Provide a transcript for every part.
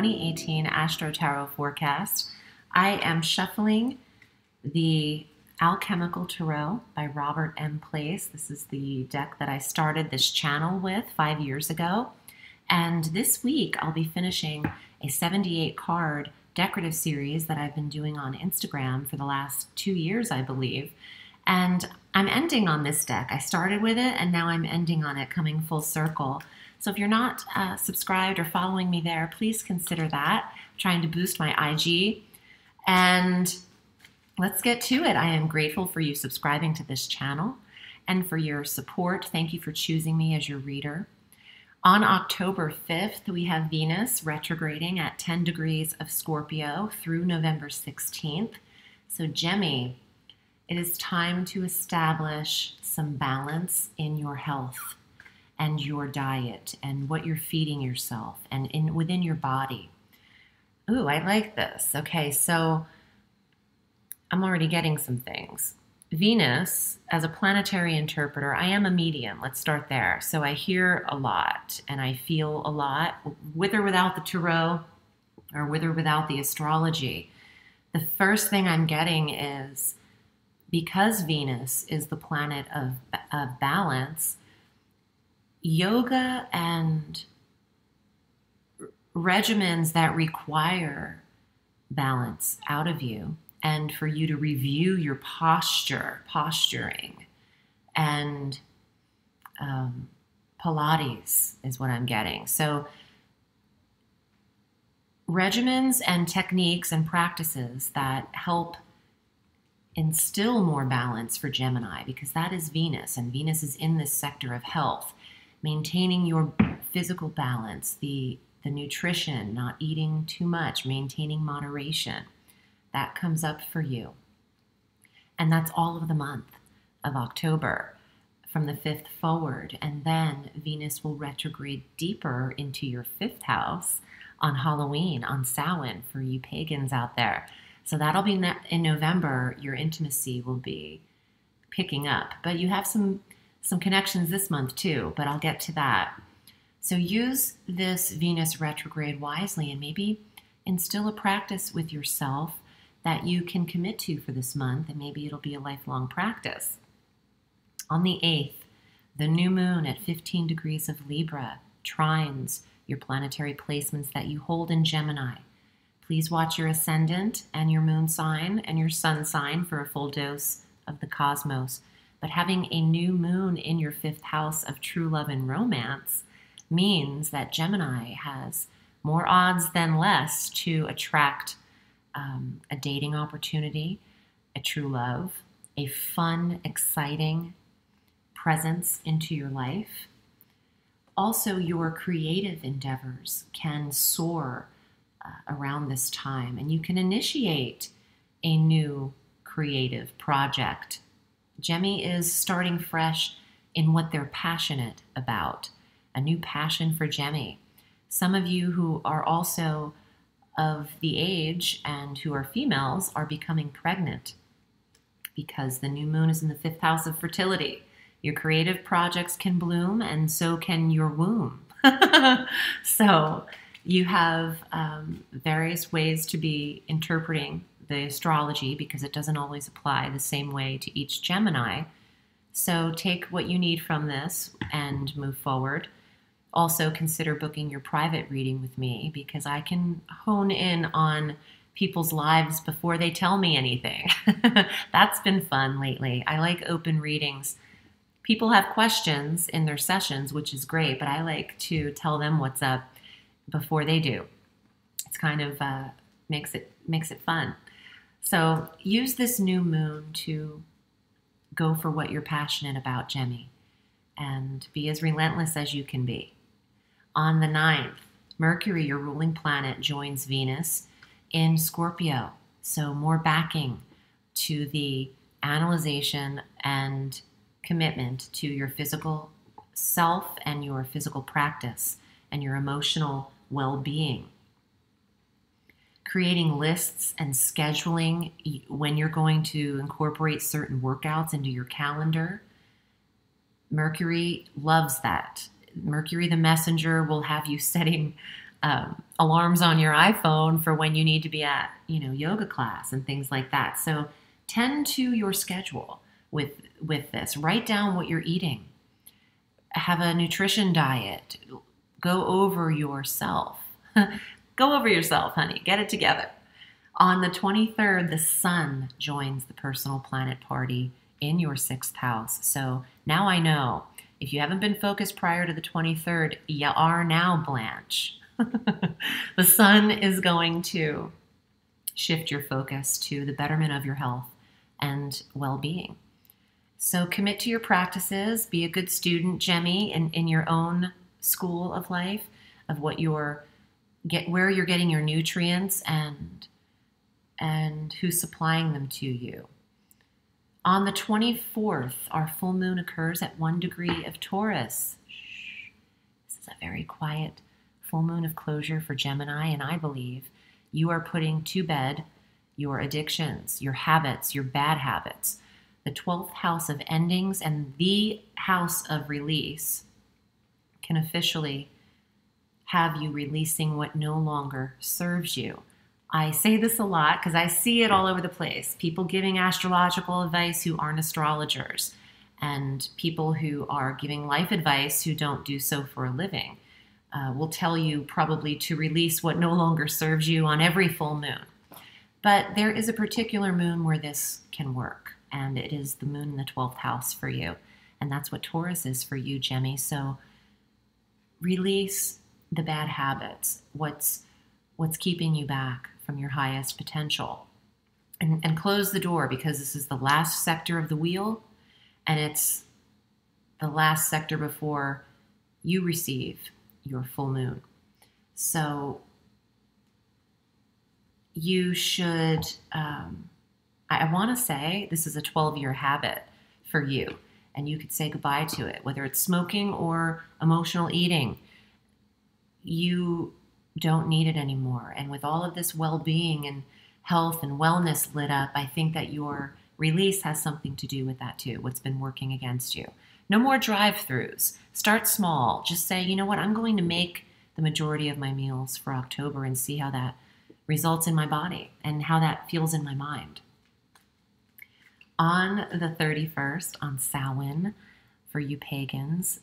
2018 Astro Tarot forecast. I am shuffling the Alchemical Tarot by Robert M. Place. This is the deck that I started this channel with 5 years ago. And this week I'll be finishing a 78 card decorative series that I've been doing on Instagram for the last 2 years, I believe. And I'm ending on this deck. I started with it and now I'm ending on it, coming full circle. So if you're not subscribed or following me there, please consider that. I'm trying to boost my IG. And let's get to it. I am grateful for you subscribing to this channel and for your support. Thank you for choosing me as your reader. On October 5th, we have Venus retrograding at 10 degrees of Scorpio through November 16th. So Gemmie, it is time to establish some balance in your health and your diet and what you're feeding yourself and within your body. Ooh, I like this. Okay, so I'm already getting some things. Venus, as a planetary interpreter, I am a medium. Let's start there. So I hear a lot and I feel a lot, with or without the tarot or with or without the astrology. The first thing I'm getting is, because Venus is the planet of balance, yoga and regimens that require balance out of you, and for you to review your posturing, and Pilates is what I'm getting. So regimens and techniques and practices that help instill more balance for Gemini, because that is Venus, and Venus is in this sector of health. Maintaining your physical balance, the nutrition, not eating too much, maintaining moderation. That comes up for you. And that's all of the month of October from the 5th forward. And then Venus will retrograde deeper into your 5th house on Halloween, on Samhain, for you pagans out there. So that'll be in November. Your intimacy will be picking up. But you have some connections this month too, but I'll get to that. So use this Venus retrograde wisely and maybe instill a practice with yourself that you can commit to for this month, and maybe it'll be a lifelong practice. On the 8th, the new moon at 15 degrees of Libra trines your planetary placements that you hold in Gemini. Please watch your ascendant and your moon sign and your sun sign for a full dose of the cosmos. But having a new moon in your 5th house of true love and romance means that Gemini has more odds than less to attract a dating opportunity, a true love, a fun, exciting presence into your life. Also, your creative endeavors can soar around this time, and you can initiate a new creative project. Gemmie is starting fresh in what they're passionate about, a new passion for Gemmie. Some of you who are also of the age and who are females are becoming pregnant because the new moon is in the 5th house of fertility. Your creative projects can bloom, and so can your womb. So you have various ways to be interpreting the astrology, because it doesn't always apply the same way to each Gemini. So take what you need from this and move forward. Also consider booking your private reading with me, because I can hone in on people's lives before they tell me anything. That's been fun lately. I like open readings. People have questions in their sessions, which is great, but I like to tell them what's up before they do. It's kind of makes it fun. So use this new moon to go for what you're passionate about, Gemmie, and be as relentless as you can be. On the 9th, Mercury, your ruling planet, joins Venus in Scorpio. So more backing to the analyzation and commitment to your physical self and your physical practice and your emotional well-being. Creating lists and scheduling when you're going to incorporate certain workouts into your calendar. Mercury loves that. Mercury the messenger will have you setting alarms on your iPhone for when you need to be at, yoga class and things like that. So tend to your schedule with this. Write down what you're eating. Have a nutrition diet. Go over yourself. Go over yourself, honey. Get it together. On the 23rd, the sun joins the personal planet party in your 6th house. So now I know, if you haven't been focused prior to the 23rd, you are now, Blanche. The sun is going to shift your focus to the betterment of your health and well-being. So commit to your practices. Be a good student, Gemmie, in your own school of life, of what where you're getting your nutrients and who's supplying them to you. On the 24th, our full moon occurs at 1 degree of Taurus. This is a very quiet full moon of closure for Gemini, and I believe you are putting to bed your addictions, your habits, your bad habits. The 12th house of endings and the house of release can officially have you releasing what no longer serves you. I say this a lot because I see it all over the place. People giving astrological advice who aren't astrologers, and people who are giving life advice who don't do so for a living will tell you probably to release what no longer serves you on every full moon. But there is a particular moon where this can work, and it is the moon in the 12th house for you. And that's what Taurus is for you, Gemmie. So release the bad habits, what's keeping you back from your highest potential. And close the door, because this is the last sector of the wheel, and it's the last sector before you receive your full moon. So you should, I want to say this is a 12-year habit for you, and you could say goodbye to it, whether it's smoking or emotional eating. You don't need it anymore. And with all of this well-being and health and wellness lit up, I think that your release has something to do with that too, what's been working against you. No more drive-throughs. Start small. Just say, you know what, I'm going to make the majority of my meals for October and see how that results in my body and how that feels in my mind. On the 31st, on Samhain, for you pagans,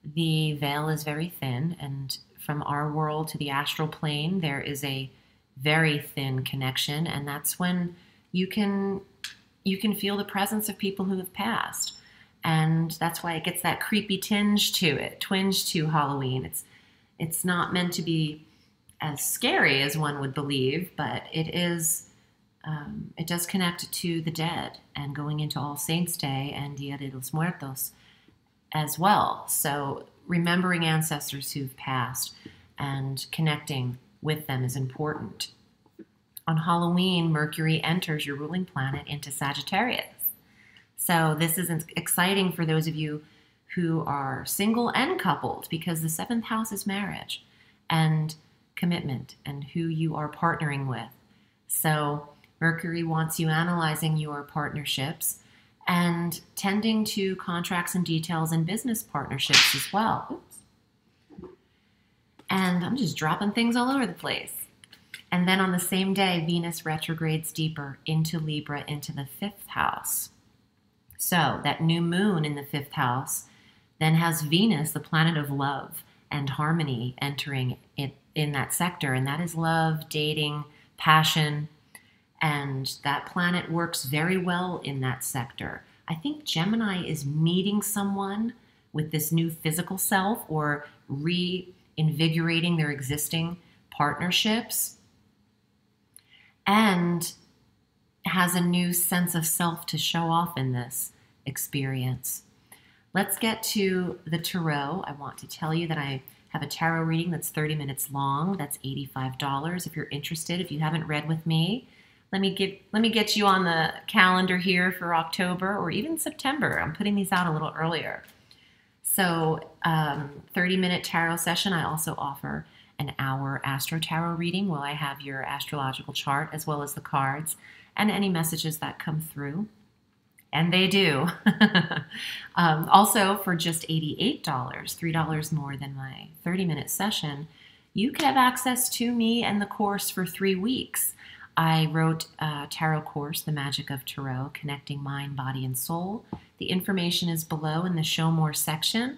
the veil is very thin, and from our world to the astral plane, there is a very thin connection, and that's when you can feel the presence of people who have passed. And that's why it gets that creepy twinge to Halloween. It's not meant to be as scary as one would believe, but it is. It does connect to the dead and going into All Saints' Day and Dia de los Muertos as well. So remembering ancestors who've passed and connecting with them is important. On Halloween, Mercury enters your ruling planet into Sagittarius. So this is exciting for those of you who are single and coupled, because the 7th house is marriage and commitment and who you are partnering with. So Mercury wants you analyzing your partnerships and tending to contracts and details and business partnerships as well. Oops. And I'm just dropping things all over the place. And then on the same day, Venus retrogrades deeper into Libra, into the 5th house. So that new moon in the 5th house then has Venus, the planet of love and harmony, entering it in that sector. And that is love, dating, passion. And that planet works very well in that sector. I think Gemini is meeting someone with this new physical self, or reinvigorating their existing partnerships, and has a new sense of self to show off in this experience. Let's get to the tarot. I want to tell you that I have a tarot reading that's 30 minutes long. That's $85 if you're interested. If you haven't read with me, let me get you on the calendar here for October or even September. I'm putting these out a little earlier. So 30-minute tarot session. I also offer an hour Astro Tarot reading where I have your astrological chart as well as the cards and any messages that come through. And they do. Also, for just $88, $3 more than my 30-minute session, you can have access to me and the course for 3 weeks. I wrote a tarot course, The Magic of Tarot, Connecting Mind, Body, and Soul. The information is below in the Show More section,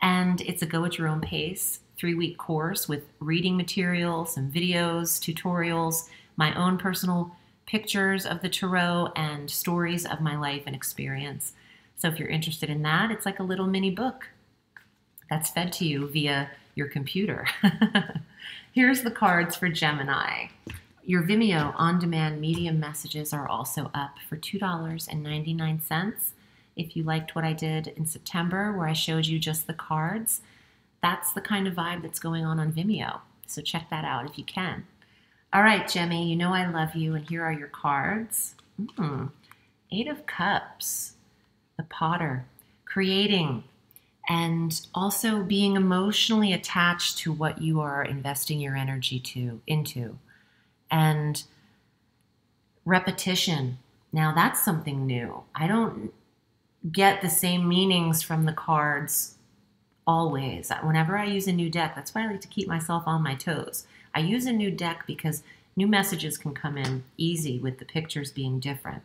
and it's a go-at-your-own-pace 3-week course with reading materials, some videos, tutorials, my own personal pictures of the tarot, and stories of my life and experience. So if you're interested in that, it's like a little mini book that's fed to you via your computer. Here's the cards for Gemini. Your Vimeo on-demand medium messages are also up for $2.99. If you liked what I did in September, where I showed you just the cards, that's the kind of vibe that's going on Vimeo. So check that out if you can. All right, Gemmie, you know I love you, and here are your cards. 8 of Cups, the Potter, creating, and also being emotionally attached to what you are investing your energy into. And repetition. Now that's something new. I don't get the same meanings from the cards always. Whenever I use a new deck, that's why I like to keep myself on my toes. I use a new deck because new messages can come in easy with the pictures being different.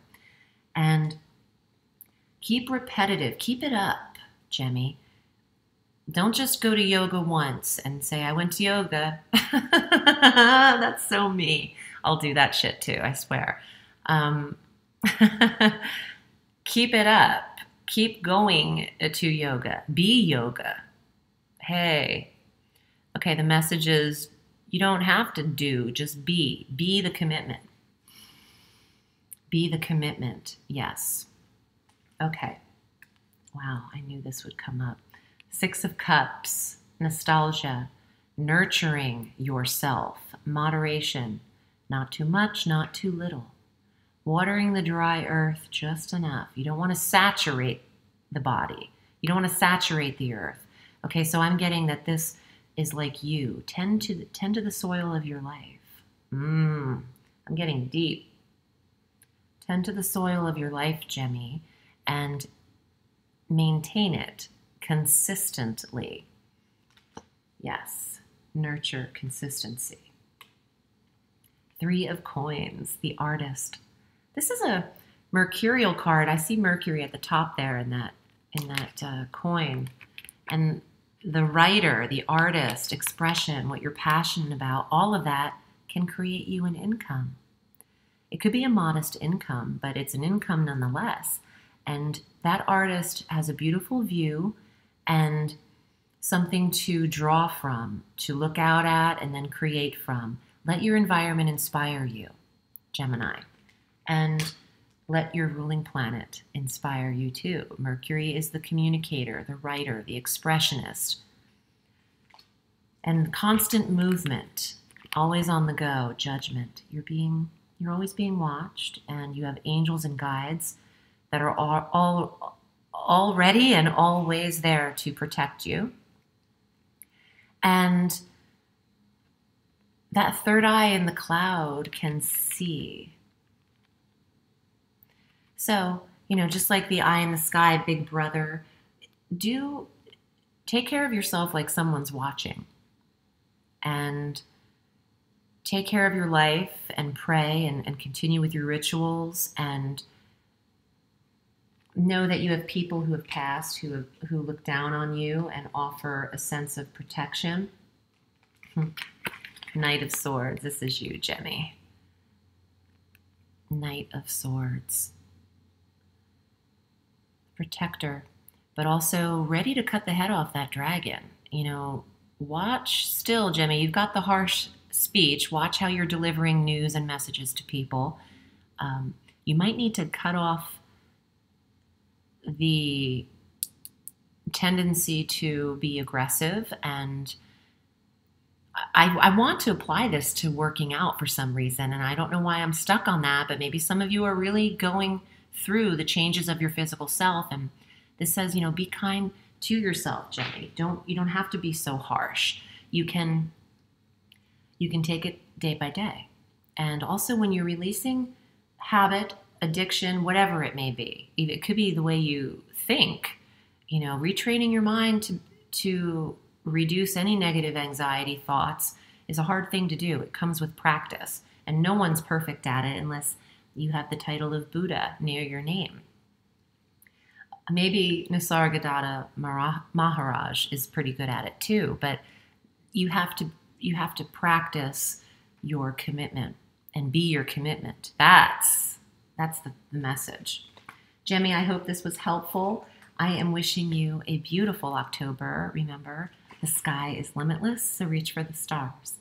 And keep repetitive. Keep it up, Gemmie. Don't just go to yoga once and say, I went to yoga. That's so me. I'll do that shit too, I swear. Keep it up. Keep going to yoga. Be yoga. Hey. Okay, the message is you don't have to do, just be. Be the commitment. Be the commitment. Yes. Okay. Wow, I knew this would come up. 6 of Cups, nostalgia, nurturing yourself, moderation, not too much, not too little, watering the dry earth just enough. You don't want to saturate the body. You don't want to saturate the earth. Okay, so I'm getting that this is like you. Tend to the soil of your life. I'm getting deep. Tend to the soil of your life, Gemmie, and maintain it consistently. Yes, nurture consistency. 3 of Coins, the artist. This is a mercurial card. I see Mercury at the top there in that coin. And the writer, the artist, expression, what you're passionate about, all of that can create you an income. It could be a modest income, but it's an income nonetheless. And that artist has a beautiful view and something to draw from, to look out at, and then create from. Let your environment inspire you, Gemini. And let your ruling planet inspire you too. Mercury is the communicator, the writer, the expressionist. And constant movement, always on the go, judgment. You're always being watched, and you have angels and guides that are all ready and always there to protect you. And that third eye in the cloud can see. So, just like the eye in the sky, big brother, take care of yourself like someone's watching. And take care of your life and pray and continue with your rituals, and know that you have people who have passed who look down on you and offer a sense of protection. Knight of Swords. This is you, Gemmie. Knight of Swords. Protector, but also ready to cut the head off that dragon. Watch still, Gemmie. You've got the harsh speech. Watch how you're delivering news and messages to people. You might need to cut off the tendency to be aggressive, and I want to apply this to working out for some reason, and I don't know why I'm stuck on that, but maybe some of you are really going through the changes of your physical self, and this says, be kind to yourself, Gemmie. You don't have to be so harsh. You can take it day by day. And also when you're releasing habit, addiction, whatever it may be, it could be the way you think, retraining your mind to reduce any negative anxiety thoughts, is a hard thing to do. It comes with practice, and no one's perfect at it unless you have the title of Buddha near your name. Maybe Nisargadatta Maharaj is pretty good at it too, but you have to practice your commitment and be your commitment. That's the message. Gemmie, I hope this was helpful. I am wishing you a beautiful October. Remember, the sky is limitless, so reach for the stars.